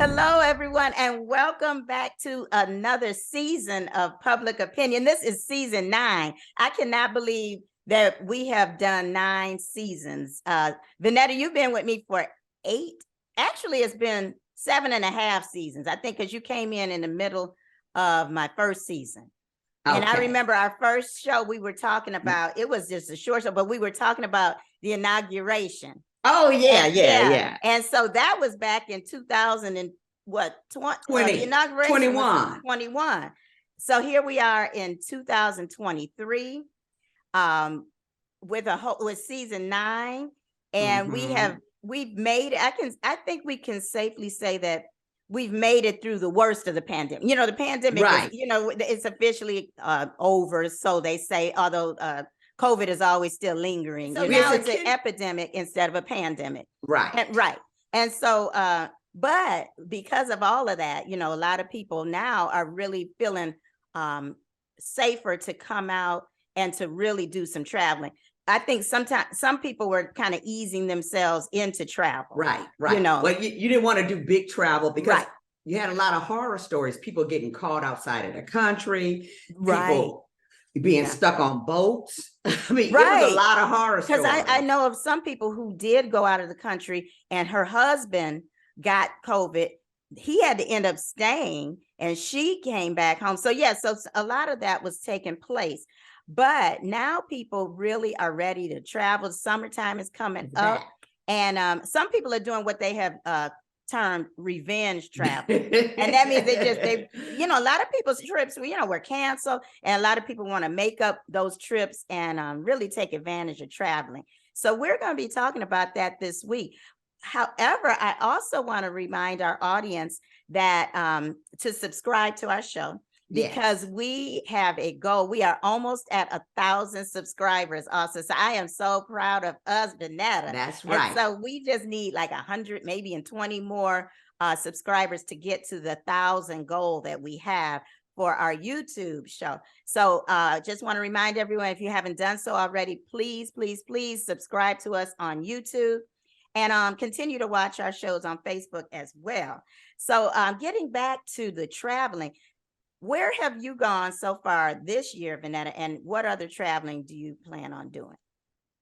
Hello, everyone, and welcome back to another season of Public Opinion. This is season 9. I cannot believe that we have done 9 seasons. Vanetta, you've been with me for 8. Actually, it's been 7.5 seasons, I think, because you came in the middle of my first season. Okay. And I remember our first show we were talking about, it was just a short show, but we were talking about the inauguration. Oh, yeah. And so that was back in 2000 and what? 20, the inauguration 21. 21. So here we are in 2023 with season 9. And we've made it. I think we can safely say that we've made it through the worst of the pandemic. You know, the pandemic, right. It's officially over, so they say, although COVID is always still lingering. So now it's an epidemic instead of a pandemic. Right. Right. And so, but because of all of that, a lot of people now are really feeling safer to come out and to really do some traveling. I think sometimes some people were kind of easing themselves into travel. Right. Well, you didn't want to do big travel because you had a lot of horror stories, people getting caught outside of the country, people being stuck on boats. I mean, it was a lot of horror stories. Because I know of some people who did go out of the country and her husband got COVID. He had to end up staying and she came back home. So so a lot of that was taking place. But now people really are ready to travel. Summertime is coming up. And some people are doing what they have termed revenge travel. And that means they a lot of people's trips were canceled, and a lot of people want to make up those trips and really take advantage of traveling. So we're going to be talking about that this week. However, I also want to remind our audience that to subscribe to our show, because we have a goal. We are almost at 1,000 subscribers also. So I am so proud of us, Vanetta. That's right. And so we just need like 100, maybe 20 more subscribers to get to the 1,000 goal that we have for our YouTube show. So just want to remind everyone, if you haven't done so already, please subscribe to us on YouTube and continue to watch our shows on Facebook as well. So getting back to the traveling, where have you gone so far this year, Vanetta, and what other traveling do you plan on doing?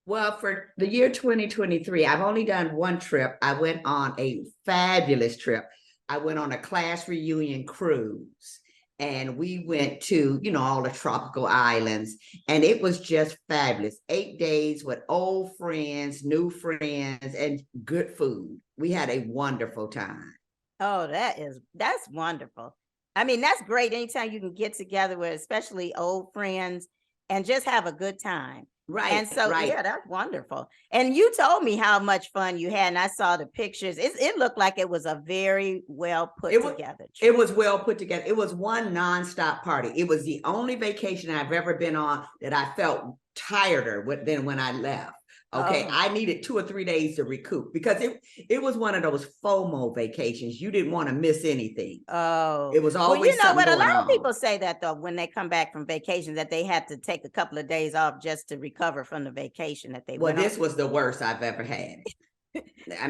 Well, for the year 2023, I've only done one trip. I went on a fabulous trip. I went on a class reunion cruise, and we went to, all the tropical islands, and it was just fabulous. 8 days with old friends, new friends, and good food. We had a wonderful time. Oh, that's wonderful. I mean, that's great. Anytime you can get together with especially old friends and just have a good time. Right. And so, that's wonderful. And you told me how much fun you had, and I saw the pictures. It looked like it was a very well put together trip. It was well put together. It was one nonstop party. It was the only vacation I've ever been on that I felt tireder than when I left. Okay, I needed 2 or 3 days to recoup because it was one of those FOMO vacations. You didn't want to miss anything. Oh, it was always but a lot of people say that though when they come back from vacation that they had to take a couple of days off just to recover from the vacation that they went on. This was the worst I've ever had.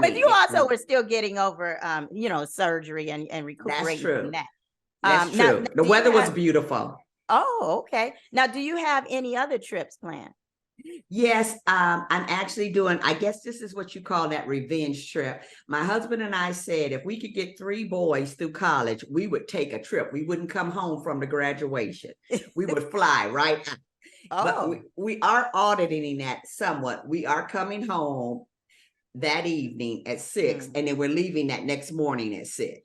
But you also were still getting over, surgery and recuperating from that. That's true. The weather was beautiful. Oh, okay. Now, do you have any other trips planned? Yes, I'm actually doing, I guess this is what you call that revenge trip. My husband and I said if we could get 3 boys through college, we would take a trip. We wouldn't come home from the graduation. We would fly right out. But we are auditing that somewhat. We are coming home that evening at 6, and then we're leaving that next morning at 6.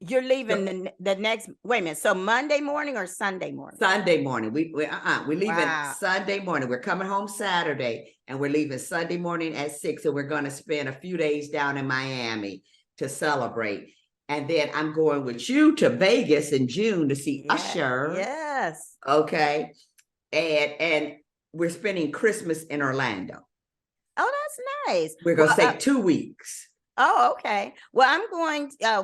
You're leaving the next, wait a minute. So Monday morning or Sunday morning? Sunday morning. We're leaving Sunday morning. We're coming home Saturday and we're leaving Sunday morning at 6. And we're going to spend a few days down in Miami to celebrate. And then I'm going with you to Vegas in June to see Usher. Yes. Okay. And we're spending Christmas in Orlando. Oh, that's nice. We're going to stay 2 weeks. Oh, okay. Well,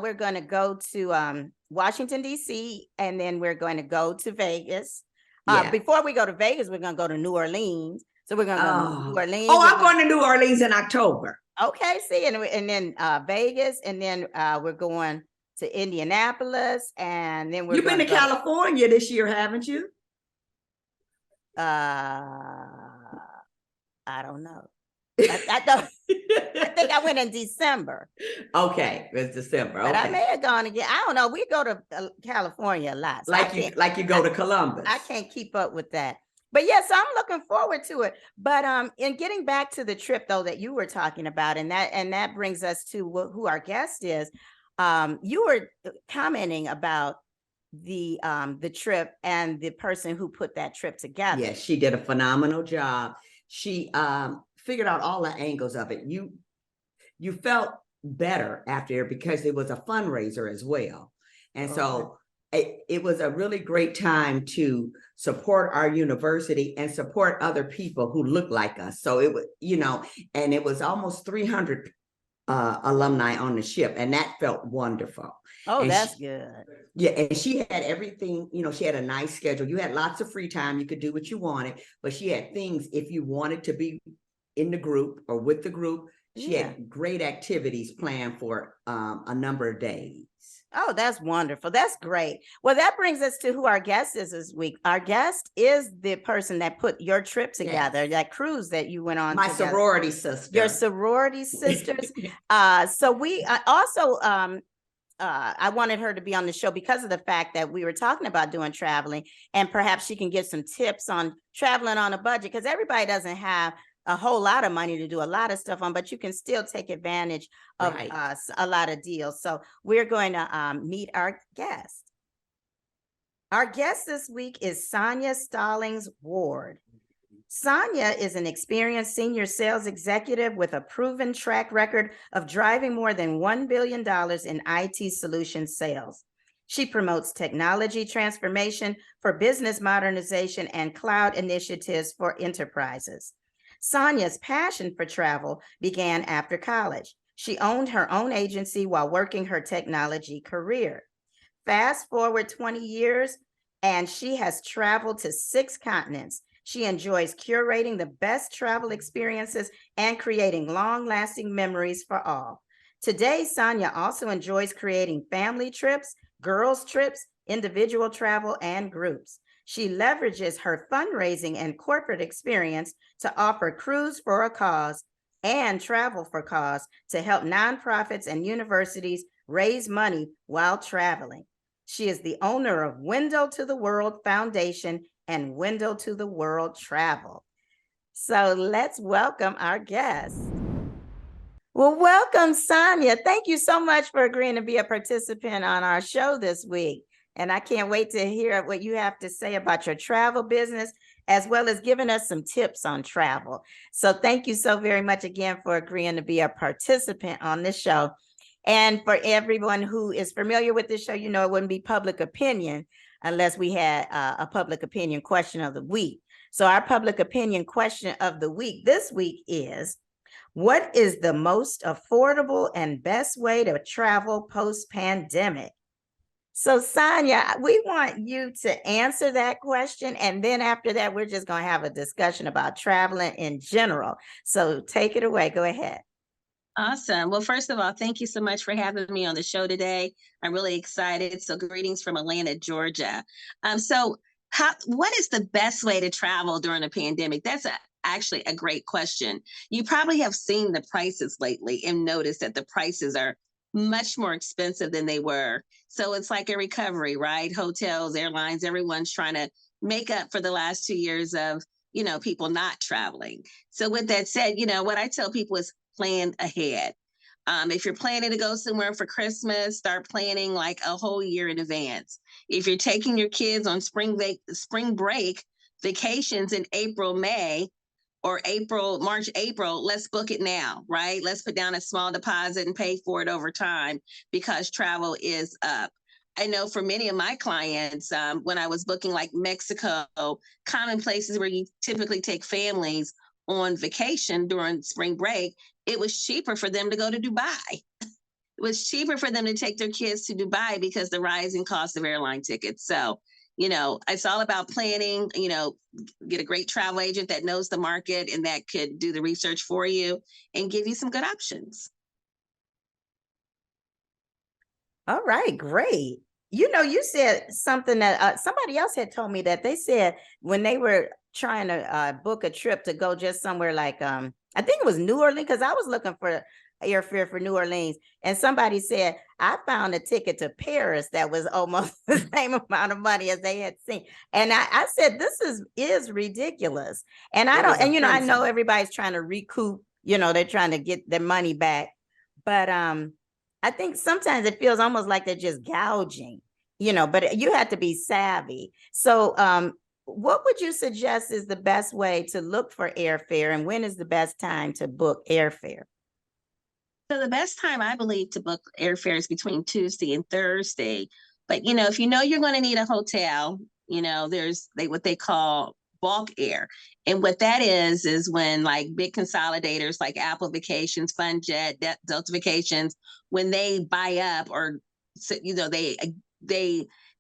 we're going to go to Washington, D.C., and then we're going to go to Vegas. Before we go to Vegas, we're going to go to New Orleans. So we're going to go to New Orleans. Oh, I'm going to New Orleans in October. Okay, see, and then Vegas, and then we're going to Indianapolis, and then we're You've been going to to go to California this year, haven't you? I don't know. I don't. I think I went in December. Okay, it's December. But I Okay, may have gone again. I don't know. We go to California a lot, so like you go to Columbus. I can't keep up with that. But yes, I'm looking forward to it. But in getting back to the trip though that you were talking about, and that brings us to who our guest is. You were commenting about the trip and the person who put that trip together. Yes, she did a phenomenal job. She figured out all the angles of it. You felt better after because it was a fundraiser as well. And so it was a really great time to support our university and support other people who look like us. So it was, and it was almost 300 alumni on the ship, and that felt wonderful. Oh, and that's good. Yeah, and she had everything, she had a nice schedule. You had lots of free time. You could do what you wanted, but she had things if you wanted to be in the group or with the group. She had great activities planned for a number of days. Oh, that's wonderful. That's great. Well, that brings us to who our guest is this week. Our guest is the person that put your trip together, that cruise that you went on. My together. sorority sister. Your sorority sisters. So we also, I wanted her to be on the show because of the fact that we were talking about doing traveling, and perhaps she can get some tips on traveling on a budget, because everybody doesn't have a whole lot of money to do a lot of stuff on, but you can still take advantage of a lot of deals. So we're going to meet our guest. Our guest this week is Sonya Stallings Ward. Sonya is an experienced senior sales executive with a proven track record of driving more than $1 billion in IT solution sales. She promotes technology transformation for business modernization and cloud initiatives for enterprises. Sonya's passion for travel began after college. She owned her own agency while working her technology career. Fast forward 20 years, and she has traveled to 6 continents. She enjoys curating the best travel experiences and creating long-lasting memories for all. Today, Sonya also enjoys creating family trips, girls' trips, individual travel, and groups. She leverages her fundraising and corporate experience to offer Cruise for a Cause and Travel for Cause to help nonprofits and universities raise money while traveling. She is the owner of Window to the World Foundation and Window to the World Travel. So let's welcome our guest. Well, welcome, Sonya. Thank you so much for agreeing to be a participant on our show this week. And I can't wait to hear what you have to say about your travel business, as well as giving us some tips on travel. So thank you so very much again for agreeing to be a participant on this show. And for everyone who is familiar with this show, it wouldn't be public opinion unless we had a public opinion question of the week. So our public opinion question of the week this week is, what is the most affordable and best way to travel post-pandemic? So Sonya, we want you to answer that question. And then after that, we're just going to have a discussion about traveling in general. So take it away. Go ahead. Awesome. Well, first of all, thank you so much for having me on the show today. I'm really excited. So greetings from Atlanta, Georgia. What is the best way to travel during a pandemic? That's actually a great question. You probably have seen the prices lately and noticed that the prices are much more expensive than they were. So it's like a recovery, right? Hotels, airlines, everyone's trying to make up for the last 2 years of, people not traveling. So with that said, what I tell people is plan ahead. If you're planning to go somewhere for Christmas, start planning like a whole year in advance. If you're taking your kids on spring break vacations in April, May, or March, April, let's book it now, right? Let's put down a small deposit and pay for it over time because travel is up. I know for many of my clients, when I was booking like Mexico, common places where you typically take families on vacation during spring break, it was cheaper for them to go to Dubai. It was cheaper for them to take their kids to Dubai because the rising cost of airline tickets. So It's all about planning, get a great travel agent that knows the market and that could do the research for you and give you some good options. All right, great. You said something that somebody else had told me that they said when they were trying to book a trip to go just somewhere like I think it was New Orleans, because I was looking for airfare for New Orleans, and somebody said I found a ticket to Paris that was almost the same amount of money as they had seen. And I said, this is ridiculous. And I It don't, is and I know offensive. everybody's trying to recoup, they're trying to get their money back. But I think sometimes it feels almost like they're just gouging, but you have to be savvy. So what would you suggest is the best way to look for airfare, and when is the best time to book airfare? So the best time I believe to book airfare is between Tuesday and Thursday. But if you're going to need a hotel, there's what they call bulk air. And what that is when like big consolidators like Apple Vacations, FunJet, Delta Vacations, when they buy up or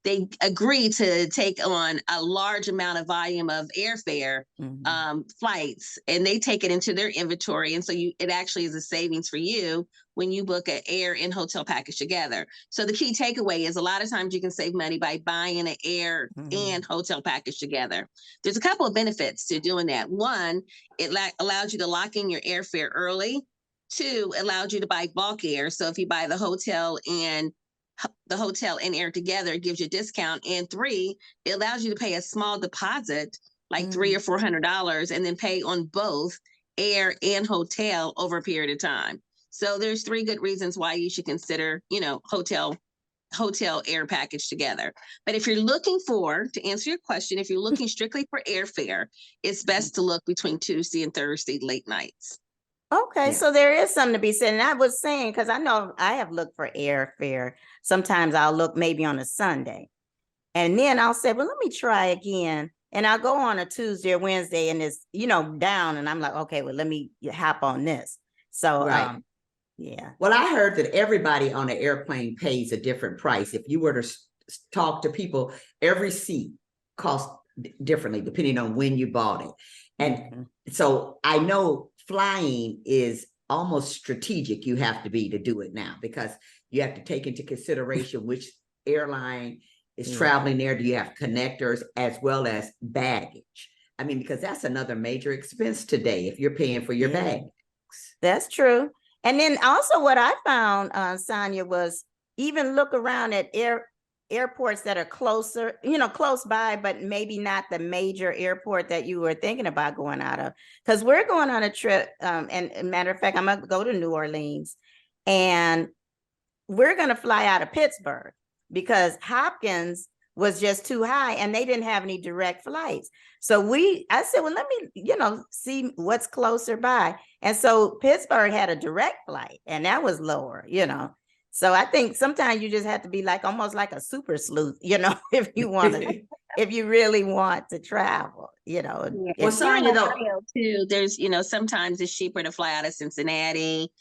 they agree to take on a large amount of volume of airfare flights, and they take it into their inventory. And so it actually is a savings for you when you book an air and hotel package together. So the key takeaway is a lot of times you can save money by buying an air and hotel package together. There's a couple of benefits to doing that. One, it allows you to lock in your airfare early. Two, allows you to buy bulk air. So if you buy the hotel and air together, it gives you a discount. And three, it allows you to pay a small deposit, like $300 or $400, and then pay on both air and hotel over a period of time. So there's three good reasons why you should consider, hotel air package together. But if you're looking to answer your question, if you're looking strictly for airfare, it's best to look between Tuesday and Thursday late nights. Okay, so there is something to be said. And I was saying, because I know I have looked for airfare. Sometimes I'll look maybe on a Sunday, and then I'll say, well, let me try again. And I'll go on a Tuesday or Wednesday, and it's, down. And I'm like, okay, well, let me hop on this. So, Right. yeah. Well, I heard that everybody on an airplane pays a different price. If you were to talk to people, every seat costs differently depending on when you bought it. And so I know flying is almost strategic. You have to be to do it now, because you have to take into consideration which airline is traveling there. Do you have connectors as well as baggage? I mean, because that's another major expense today if you're paying for your bags. That's true. And then also what I found, Sonya, was even look around at airports that are closer, close by, but maybe not the major airport that you were thinking about going out of. Because we're going on a trip, and matter of fact, I'm going to go to New Orleans, and we're going to fly out of Pittsburgh because Hopkins was just too high and they didn't have any direct flights. So I said, well, let me, see what's closer by. And so Pittsburgh had a direct flight, and that was lower, So I think sometimes you just have to be like almost like a super sleuth, if you want to, if you really want to travel, Yeah. Well, Sonya, though, too, there's, sometimes it's cheaper to fly out of Cincinnati,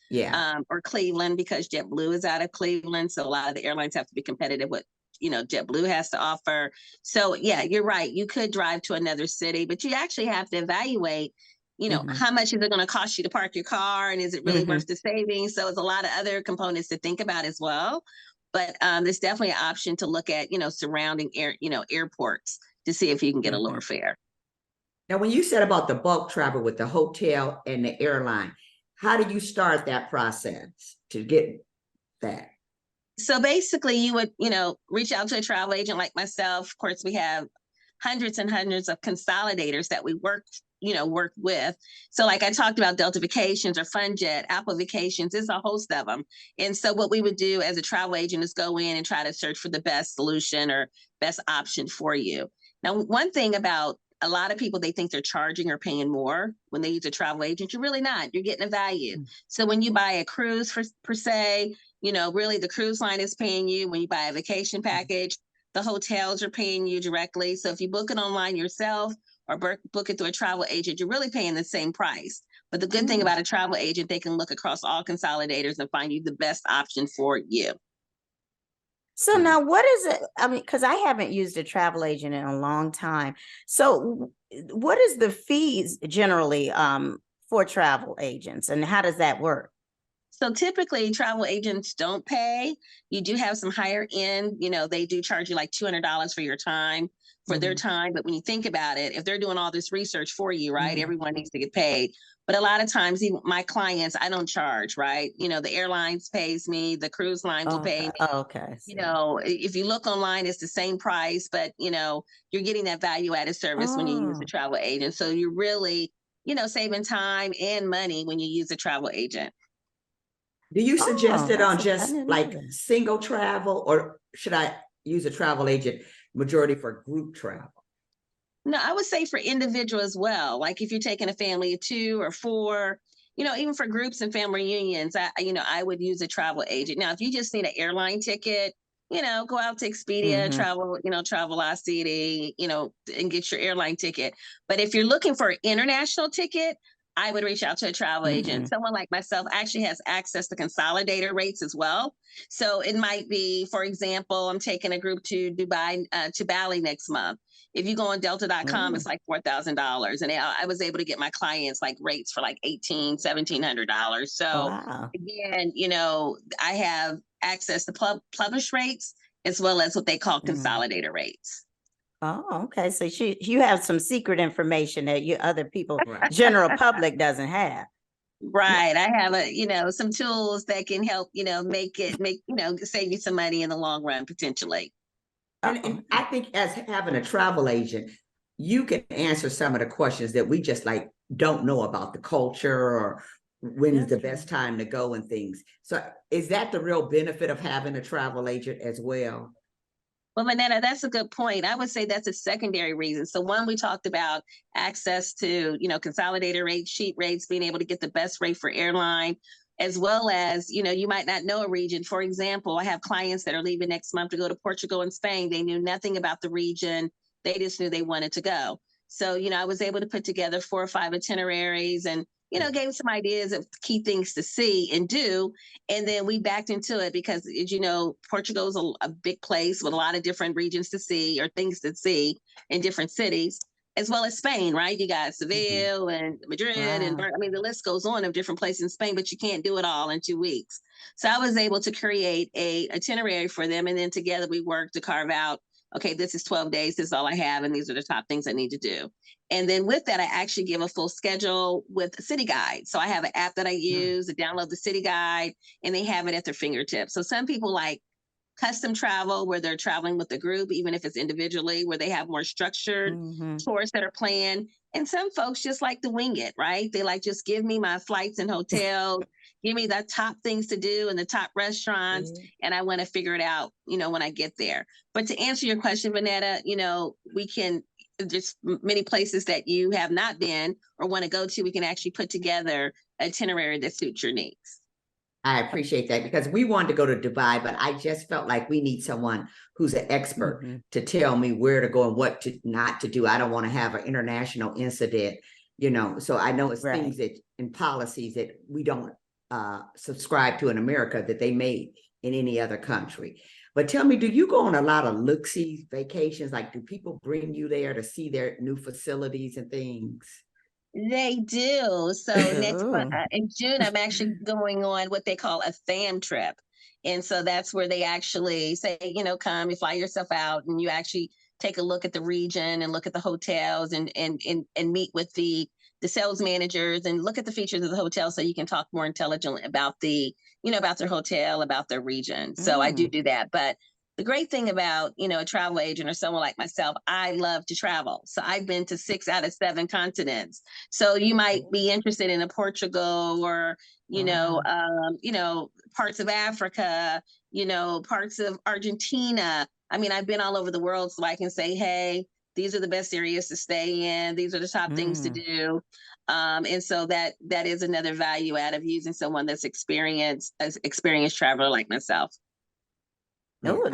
or Cleveland, because JetBlue is out of Cleveland. So a lot of the airlines have to be competitive with, JetBlue has to offer. So yeah, you're right. You could drive to another city, but you actually have to evaluate, how much is it going to cost you to park your car, and is it really worth the savings? So it's a lot of other components to think about as well. But there's definitely an option to look at, surrounding airports to see if you can get a lower fare. Now, when you said about the bulk travel with the hotel and the airline, how did you start that process to get that? So basically you would, reach out to a travel agent like myself. Of course, we have hundreds and hundreds of consolidators that we work with. So like I talked about Delta Vacations or FunJet, Apple Vacations, there's a host of them. And so what we would do as a travel agent is go in and try to search for the best solution or best option for you. Now, one thing about a lot of people, they think they're charging or paying more when they use a travel agent. You're really not. You're getting a value. So when you buy a cruise per se, really the cruise line is paying you. When you buy a vacation package, the hotels are paying you directly. So if you book it online yourself or book it through a travel agent, you're really paying the same price. But the good thing about a travel agent, they can look across all consolidators and find you the best option for you. So now what is it? I mean, because I haven't used a travel agent in a long time. So what is the fees generally for travel agents, and how does that work? So typically travel agents don't pay. You do have some higher end, they do charge you like $200 for your time, for their Mhm. time. But when you think about it, if they're doing all this research for you, right, Mhm. everyone needs to get paid. But a lot of times, even my clients, I don't charge, right? The airlines pays me, the cruise line will pay Okay. me. Oh, okay. I see. If you look online, it's the same price, but you're getting that value added service when you use a Oh. travel agent. So you're really, saving time and money when you use a travel agent. Do you suggest Oh, it on I just didn't know like that. single travel, or should I use a travel agent majority for group travel? No, I would say for individual as well. Like if you're taking a family of two or four, even for groups and family reunions, I would use a travel agent. Now, if you just need an airline ticket, go out to Expedia, Mhm. travel, Travelocity, and get your airline ticket. But if you're looking for an international ticket, I would reach out to a travel agent. Mhm. Someone like myself actually has access to consolidator rates as well. So it might be, for example, I'm taking a group to Dubai, to Bali next month. If you go on delta.com, Ooh. it's like $4,000. And I was able to get my clients like rates for like $1,700. So Wow. again, I have access to published rates as well as what they call Mm. consolidator rates. Oh, okay. So you have some secret information that you other people, Right. general public doesn't have. Right. I have some tools that can help, save you some money in the long run, potentially. And Oh, I think as having a travel agent, you can answer some of the questions that we just like don't know about the culture, or when's that's the true. best time to go and things. So is that the real benefit of having a travel agent as well? Well, Vanetta, that's a good point. I would say that's a secondary reason. So one, we talked about access to, consolidated rates, cheap rates, being able to get the best rate for airline, as well as, you might not know a region. For example, I have clients that are leaving next month to go to Portugal and Spain. They knew nothing about the region. They just knew they wanted to go. So, I was able to put together 4 or 5 itineraries and, gave some ideas of key things to see and do. And then we backed into it because, as you know, Portugal is a big place with a lot of different regions to see or things to see in different cities, as well as Spain, right? You got Mhm. Seville and Madrid and Wow. I mean, the list goes on of different places in Spain, but you can't do it all in 2 weeks. So I was able to create a itinerary for them, and then together we worked to carve out. Okay, this is 12 days. This is all I have, and these are the top things I need to do. And then with that, I actually give a full schedule with a city guide. So I have an app that I Mm. use to download the city guide, and they have it at their fingertips. So some people like custom travel where they're traveling with a group, even if it's individually, where they have more structured Mhm. tours that are planned. And some folks just like to wing it, right? They like just give me my flights and hotels, give me the top things to do and the top restaurants, Yeah. and I want to figure it out, when I get there. But to answer your question, Vanetta, we can there's many places that you have not been or want to go to. We can actually put together an itinerary that suits your needs. I appreciate that because we wanted to go to Dubai, but I just felt like we need someone who's an expert Mhm. to tell me where to go and what to not to do. I don't want to have an international incident, So I know it's Right. things that in policies that we don't subscribe to in America that they made in any other country. But tell me, do you go on a lot of look-see vacations? Like, do people bring you there to see their new facilities and things? They do. So next Oh. in June, I'm actually going on what they call a fam trip. And so that's where they actually say, come, you fly yourself out and you actually take a look at the region and look at the hotels and meet with the sales managers and look at the features of the hotel so you can talk more intelligently about about their hotel, about their region. So I do Mm. do that. But the great thing about a travel agent or someone like myself, I love to travel. So I've been to 6 out of 7 continents. So you might be interested in a Portugal or, Wow. parts of Africa, parts of Argentina. I mean, I've been all over the world, so I can say, hey, these are the best areas to stay in. These are the top things to Mm. do. And so that is another value add of using someone that's experienced traveler like myself. Yeah, Oh,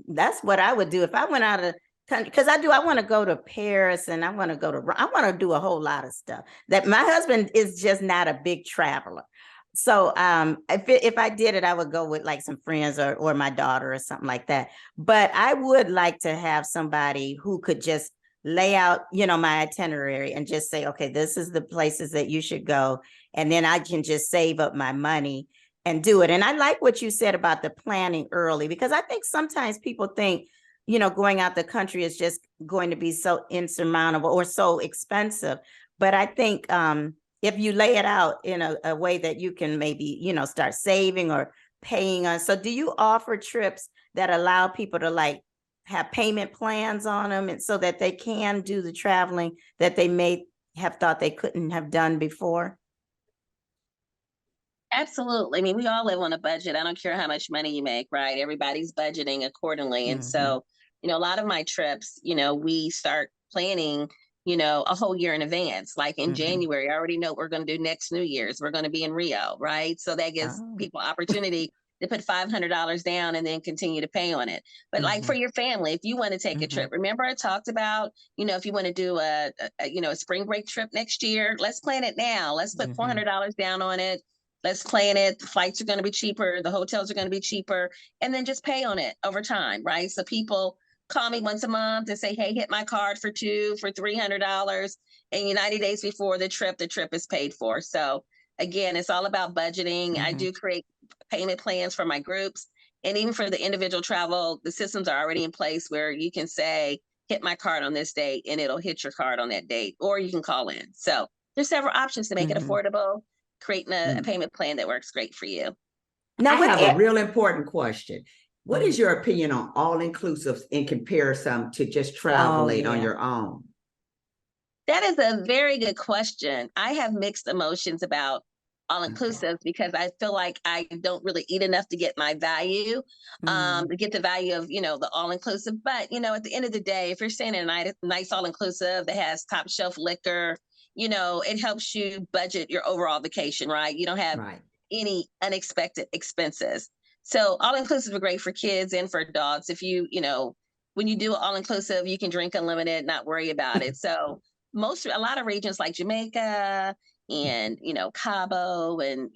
that's what I would do if I went out of country. Because I want to go to Paris and I want to go to I want to do a whole lot of stuff. That my husband is just not a big traveler. So if I did it, I would go with like some friends or my daughter or something like that. But I would like to have somebody who could just lay out, my itinerary and just say, okay, this is the places that you should go. And then I can just save up my money and do it. And I like what you said about the planning early, because I think sometimes people think, going out the country is just going to be so insurmountable or so expensive. But I think if you lay it out in a way that you can maybe, start saving or paying on. So do you offer trips that allow people to like have payment plans on them and so that they can do the traveling that they may have thought they couldn't have done before? Absolutely. I mean, we all live on a budget. I don't care how much money you make, right? Everybody's budgeting accordingly. And Mm-hmm. so, a lot of my trips, we start planning, a whole year in advance. Like in Mm-hmm. January, I already know what we're going to do next New Year's. We're going to be in Rio, right? So that gives Oh. people opportunity to put $500 down and then continue to pay on it. But like Mm-hmm. for your family, if you want to take a Mm-hmm. trip, remember I talked about, if you want to do a spring break trip next year, let's plan it now. Let's put Mm-hmm. $400 down on it. Let's plan it. The flights are going to be cheaper. The hotels are going to be cheaper. And then just pay on it over time, right? So people call me once a month and say, hey, hit my card for $300. And 90 days before the trip is paid for. So again, it's all about budgeting. I Mm-hmm. do create payment plans for my groups. And even for the individual travel, the systems are already in place where you can say, hit my card on this date, and it'll hit your card on that date, or you can call in. So there's several options to make it Mm-hmm. affordable, creating a Mm. payment plan that works great for you. Now I with have a it. real important question. What Mhm. is your opinion on all inclusives in comparison to just Oh, traveling on yeah. your own? That is a very good question. I have mixed emotions about all Okay. inclusive because I feel like I don't really eat enough to get my value, Mm-hmm. to get the value of, the all inclusive. But, at the end of the day, if you're staying in a nice all inclusive that has top shelf liquor, it helps you budget your overall vacation, right? You don't have Right. any unexpected expenses. So all inclusive are great for kids and for adults. If when you do all inclusive, you can drink unlimited, not worry about it. So a lot of regions like Jamaica and Cabo and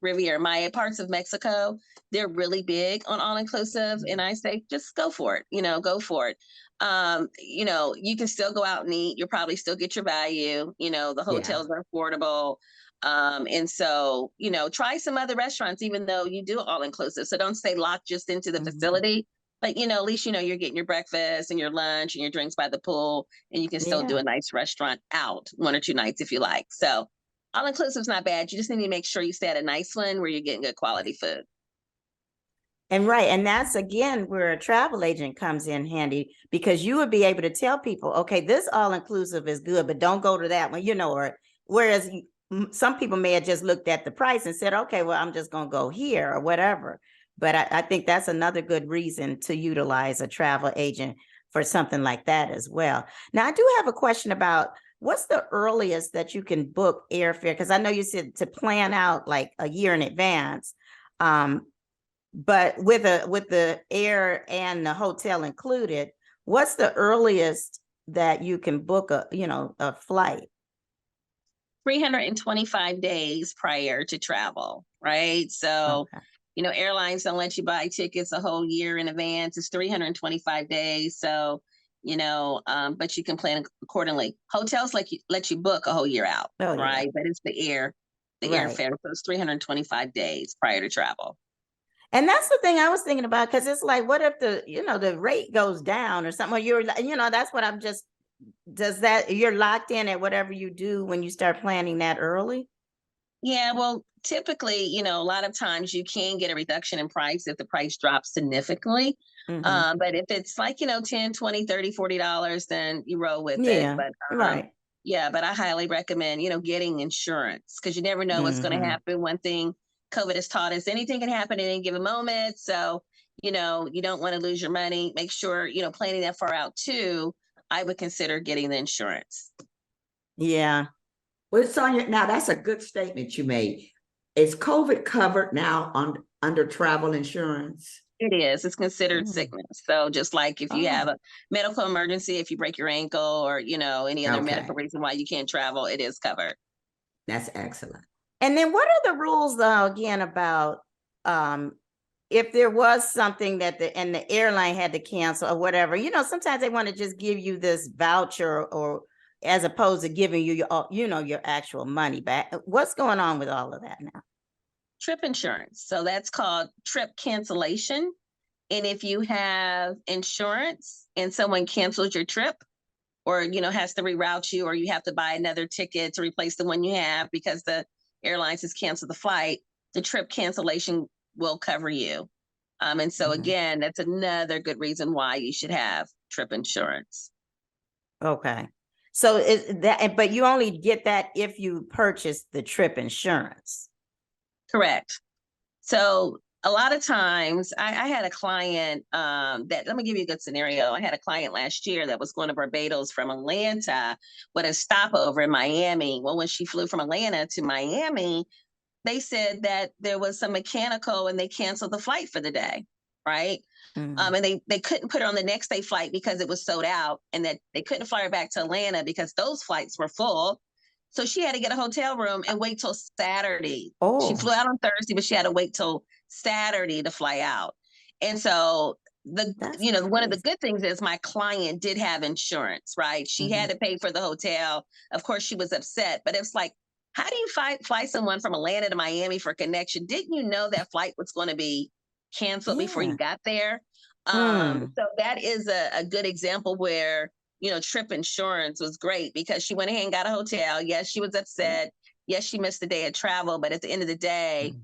Riviera Maya, parts of Mexico, they're really big on all inclusive. And I say just go for it. Go for it. You can still go out and eat. You'll probably still get your value. The Yeah. hotels are affordable. And so, try some other restaurants, even though you do all inclusive. So don't stay locked just into the Mm-hmm. facility. But at least you're getting your breakfast and your lunch and your drinks by the pool, and you can still do Yeah. a nice restaurant out 1 or 2 nights if you like. So all inclusive is not bad. You just need to make sure you stay at a nice one where you're getting good quality food. And right. And that's again where a travel agent comes in handy, because you would be able to tell people, okay, this all inclusive is good, but don't go to that one, or whereas some people may have just looked at the price and said, okay, well, I'm just going to go here or whatever. But I think that's another good reason to utilize a travel agent for something like that as well. Now, I do have a question about what's the earliest that you can book airfare? Because I know you said to plan out like a year in advance. But with the air and the hotel included, what's the earliest that you can book a flight? 325 days prior to travel, right? So, Okay. Airlines don't let you buy tickets a whole year in advance. It's 325 days. So, but you can plan accordingly. Hotels let you book a whole year out, Oh yeah. right? But it's the Right. airfare. So it's 325 days prior to travel. And that's the thing I was thinking about, because it's like, what if the rate goes down or something? Or that's what I'm just, does that, you're locked in at whatever you do when you start planning that early? Yeah, well, typically, a lot of times you can get a reduction in price if the price drops significantly. Mm-hmm. But if it's like, 10, 20, 30, $40, then you roll with it. Yeah. But Right. yeah, but I highly recommend, getting insurance because you never know what's going to Mm-hmm. happen. One thing COVID has taught us, anything can happen at any given moment. So, you don't want to lose your money. Make sure, planning that far out too. I would consider getting the insurance. Yeah. Well, Sonya, now that's a good statement you made. Is COVID covered now under travel insurance? It is. It's considered Mm. sickness. So just like if you have Oh, a medical emergency, if you break your ankle or, any other medical okay. reason why you can't travel, it is covered. That's excellent. And then what are the rules again about if there was something that the airline had to cancel or whatever? Sometimes they want to just give you this voucher or as opposed to giving you your actual money back. What's going on with all of that now? Trip insurance. So that's called trip cancellation. And if you have insurance and someone cancels your trip or, has to reroute you, or you have to buy another ticket to replace the one you have because the airlines has canceled the flight, the trip cancellation will cover you. And so again, that's another good reason why you should have trip insurance. Okay. So but you only get that if you purchase the trip insurance. Correct. So a lot of times I had a client let me give you a good scenario. I had a client last year that was going to Barbados from Atlanta with a stopover in Miami. Well, when she flew from Atlanta to Miami, they said that there was some mechanical and they canceled the flight for the day, right? And they couldn't put her on the next day flight because it was sold out, and that they couldn't fly her back to Atlanta because those flights were full. So she had to get a hotel room and wait till Saturday. She flew out on Thursday, but she had to wait till Saturday to fly out. And so one of the good things is my client did have insurance, right? She had to pay for the hotel. Of course, she was upset, but it's like, how do you fly someone from Atlanta to Miami for a connection? Didn't you know that flight was going to be canceled before you got there? So that is a good example where, trip insurance was great because she went ahead and got a hotel. Yes, she was upset. Yes, she missed a day of travel, but at the end of the day,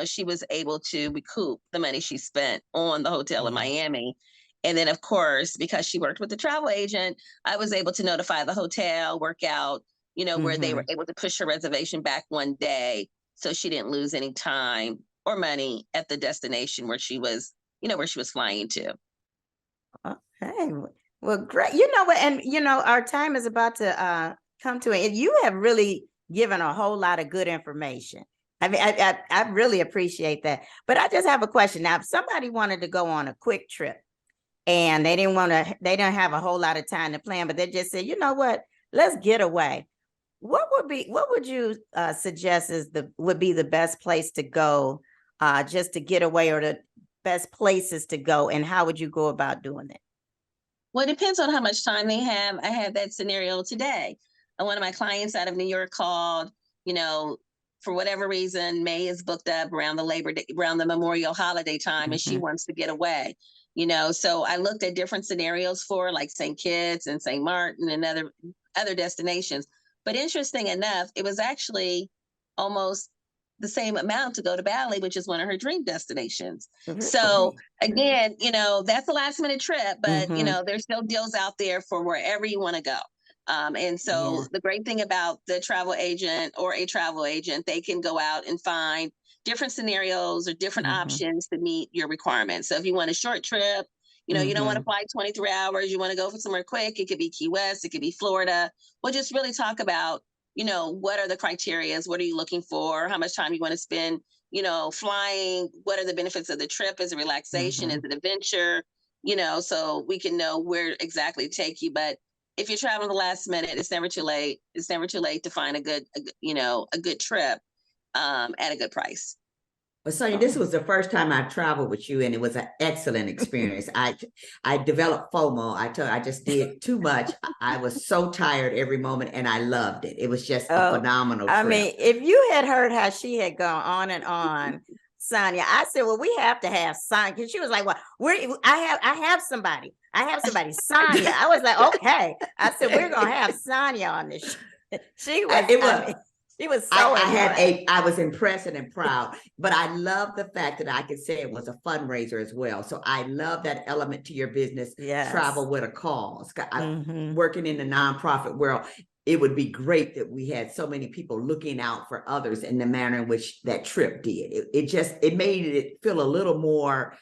she was able to recoup the money she spent on the hotel in Miami. And then, of course, because she worked with the travel agent, I was able to notify the hotel, work out, where they were able to push her reservation back one day so she didn't lose any time or money at the destination where she was, where she was flying to. Okay. Well, great. You know what? And, our time is about to come to it. And you have really given a whole lot of good information. I mean, I really appreciate that. But I just have a question. Now, if somebody wanted to go on a quick trip and they didn't have a whole lot of time to plan, but they just said, you know what, let's get away. What would you suggest would be the best place to go just to get away, or the best places to go, and how would you go about doing it? Well, it depends on how much time they have. I had that scenario today. One of my clients out of New York called, for whatever reason, May is booked up around around the Memorial holiday time, and she wants to get away. So I looked at different scenarios for like St. Kitts and St. Martin and other destinations. But interesting enough, it was actually almost the same amount to go to Bali, which is one of her dream destinations. So again, that's a last minute trip, but there's still deals out there for wherever you want to go. And so the great thing about the travel agent or a travel agent, they can go out and find different scenarios or different options to meet your requirements. So if you want a short trip, you don't want to fly 23 hours, you want to go for somewhere quick, it could be Key West, it could be Florida. We'll just really talk about, what are the criterias? What are you looking for? How much time you want to spend, flying? What are the benefits of the trip? Is it relaxation? Is it adventure? So we can know where exactly to take you. But if you're traveling the last minute, it's never too late. It's never too late to find a good trip at a good price. Well, Sonya, this was the first time I traveled with you, and it was an excellent experience. I developed FOMO. I just did too much. I was so tired every moment, and I loved it. It was just a phenomenal trip. I mean, if you had heard how she had gone on and on, Sonya, I said, well, we have to have Sonya, because she was like, well, I have somebody. Sonya. I was like, okay. I said, we're gonna have Sonya on this. She was. She was so I was impressed and proud, but I love the fact that I could say it was a fundraiser as well. So I love that element to your business. Travel with a cause. Working in the nonprofit world, it would be great that we had so many people looking out for others in the manner in which that trip did. It made it feel a little more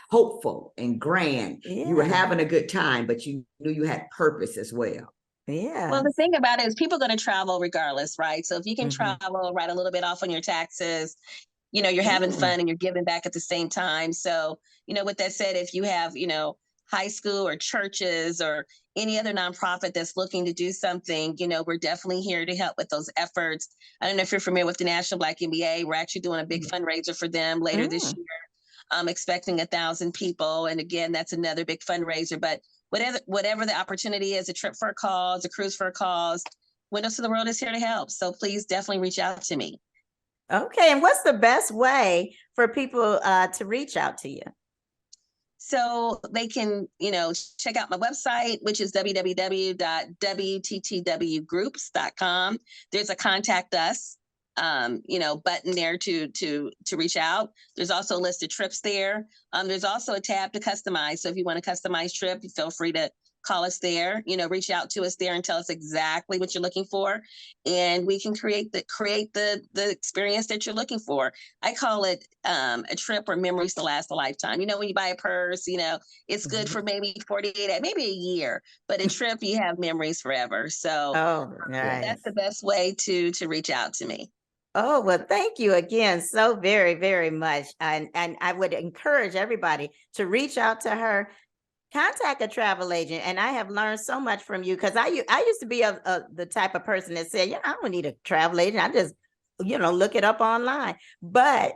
hopeful and grand. You were having a good time, but you knew you had purpose as well. Yeah. Well, the thing about it is people are going to travel regardless, right? So if you can travel, write a little bit off on your taxes, you're having fun and you're giving back at the same time. So, with that said, if you have, high school or churches or any other nonprofit that's looking to do something, we're definitely here to help with those efforts. I don't know if you're familiar with the National Black NBA. We're actually doing a big fundraiser for them later this year. I'm expecting 1,000 people. And again, that's another big fundraiser. But whatever the opportunity is, a trip for a cause, a cruise for a cause, Windows to the World is here to help. So please definitely reach out to me. Okay. And what's the best way for people to reach out to you? So they can, check out my website, which is www.wttwgroups.com. There's a contact us, button there to reach out. There's also a list of trips there. There's also a tab to customize. So if you want a customized trip, you feel free to call us there, reach out to us there and tell us exactly what you're looking for. And we can create the experience that you're looking for. I call it a trip or memories to last a lifetime. When you buy a purse, it's good for maybe 48, maybe a year, but a trip, you have memories forever. So that's the best way to reach out to me. Oh, well, thank you again so very, very much. And I would encourage everybody to reach out to her. Contact a travel agent, and I have learned so much from you because I used to be the type of person that said, I don't need a travel agent. I just, look it up online. But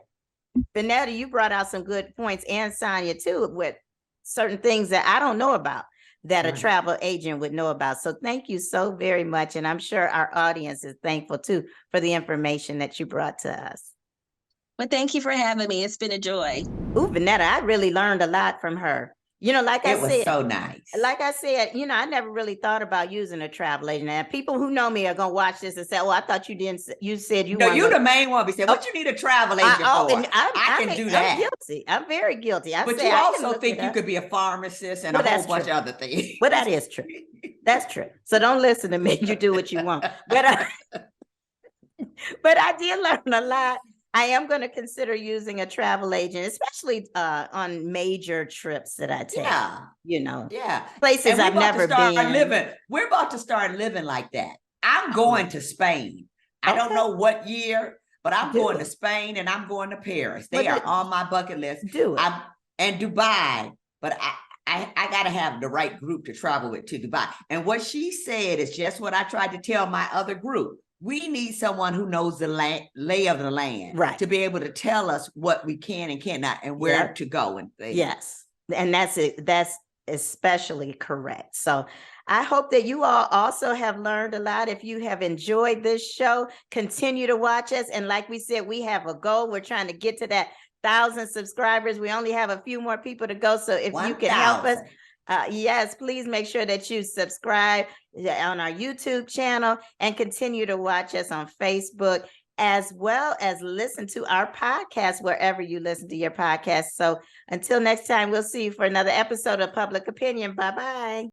Vanetta, you brought out some good points, and Sonya too, with certain things that I don't know about that a travel agent would know about. So thank you so very much, and I'm sure our audience is thankful too for the information that you brought to us. Well, thank you for having me. It's been a joy. Ooh, Vanetta, I really learned a lot from her. Like I said, it was so nice. Like I said, I never really thought about using a travel agent. And people who know me are gonna watch this and say, "Oh, I thought you didn't. You said you." No, you're the main one. We said, "What you need a travel agent for?" I can do that. I'm guilty. I'm very guilty. But you also think you could be a pharmacist and a whole bunch of other things. Well, that is true. That's true. So don't listen to me. You do what you want. But I did learn a lot. I am going to consider using a travel agent, especially on major trips that I take. Places I've never been. We're about to start living like that. I'm going to Spain. I don't know what year, but I'm going to Spain and I'm going to Paris. They are on my bucket list. And Dubai, but I got to have the right group to travel with to Dubai. And what she said is just what I tried to tell my other group. We need someone who knows the lay of the land, to be able to tell us what we can and cannot and where to go and things. Yes, and that's it. That's especially correct. So I hope that you all also have learned a lot. If you have enjoyed this show, continue to watch us. And like we said, we have a goal. We're trying to get to that 1,000 subscribers. We only have a few more people to go. So if you can help us, yes, please make sure that you subscribe on our YouTube channel and continue to watch us on Facebook, as well as listen to our podcast wherever you listen to your podcast. So until next time, we'll see you for another episode of Public Opinion. Bye-bye.